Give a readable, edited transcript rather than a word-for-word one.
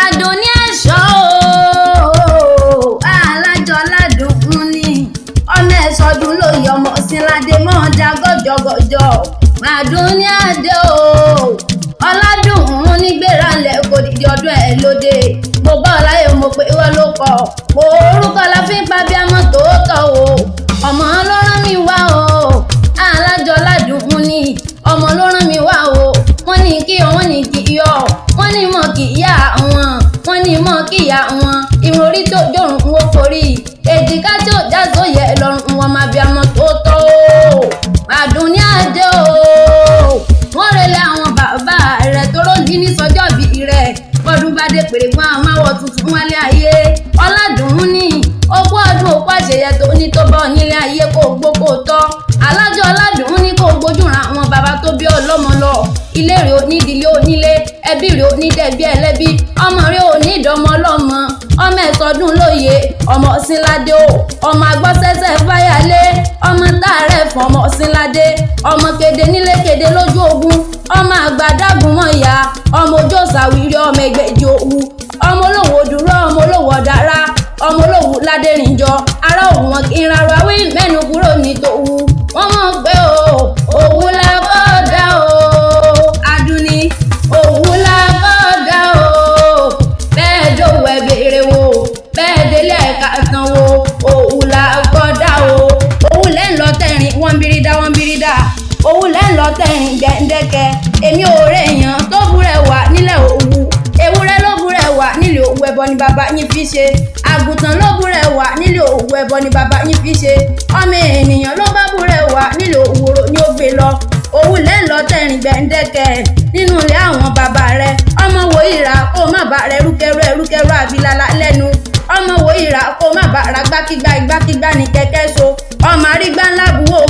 Àdùnní ẹ̀ṣọ́ alájọ ládùn ní ọ̀nà ẹ̀ṣọ́dún lóye ọmọ Sínládé mọ́ ọjà gọ́jọ́gọ́jọ́ Àdùnní àdé ọ̀làdùn nígbèrà ńlẹ̀ kò dìde ọdún ẹ̀ lóde mo bá ọláyé mo pé wọ́n ló kọ́ orúkọ la fi ń pa bí amọ̀ tòótọ́ ọmọ ló rán mi wá alájọ ládùn ní ọmọ ló rán mi wá wọ́n ní kí wọ́n ní kí yọ wọ́n ní mọ̀ kí ìyá wọn wọ́n ní mọ̀ kí ìyá wọn irun orí tó jòrùn ń wó forí èjìká tí ò já sóyè lọ́rùn wọn máa bí amọ̀ tòótọ́ Àdùnní àdé wọ́n relé àwọn bàbá rẹ̀ tó ròní ní sọjọ́ bí rẹ̀ bọ́dún bá dé pèrè fún àwọn máwọ̀ tuntun wálé ayé ọ̀làdùn ní ogún ọdún òkú àṣeyẹ tó ní tó bọ́ nílé ayé kó gbó kó tọ́ alájọ ọ̀làdùn ní kó gbójú ran àwọn bàbá tó bí ọlọ́mọ lọ ilé rẹ̀ onídìílé onílé ẹbí rẹ̀ onídẹ̀bí ẹlẹ́bí ọmọ rẹ̀ onídọ̀mọ ọlọ́mọ ọmọ ẹ̀sọ́dún lóye ọmọ Sínládé ọmọ agbọ́sẹ́sẹ́ fáyálé ọmọ táàrẹ̀ fún ọmọ Sínládé ọmọ kéde nílé kéde lójú ogun ọmọ àgbàdàgùn mọ̀ọ́yà ọmọ ojú òsàwìrì ọmọ ẹgbẹ̀jì òwú ọmọ olówó dúró ọmọ olówó ọ̀dára ọmọ olówó ládẹ́rìnjọ ará òun wọn kì í rárá wí mẹ́nu kúrò ní tòwú wọ́n mọ̀ pé òwú la kọ́ dá Àdùnní òwú la kọ́ dá bẹ́ẹ̀ dòwú ẹ̀ béèrè wò bẹ́ẹ̀ délé ẹ̀ka tán wo òwú la kọ́ dá òwú lẹ́ ń lọ tẹ̀rín wọ́n bírídà òwú lẹ́ ń lọ tẹ̀rín gbẹ̀ǹdẹ̀kẹ̀ èmi ò rẹ̀ èèyàn tó búrẹ̀ wà nílẹ̀ òwú ewúrẹ́ ló búrẹ̀ wà nílé òwú ẹbọ ni bàbá yín fi ṣe àgùntàn ló búrẹ̀ wà nílé òwú ẹbọ ni bàbá yín fi ṣe ọmọ ènìyàn ló bá búrẹ̀ wà nílé òwúrò ni ó gbé lọ òwú lẹ́ ń lọ tẹ̀rín gbẹ̀ǹdẹ̀kẹ̀ nínú ilé àwọn bàbá rẹ ọmọ wo ìrà kó má bà rẹ rúkẹrú àbílálà lẹ́nu ọmọ wo ìrà kó má bà rà gbákígbá ní kẹ̀kẹ́ so ọmọ àrígbá ńlá buwó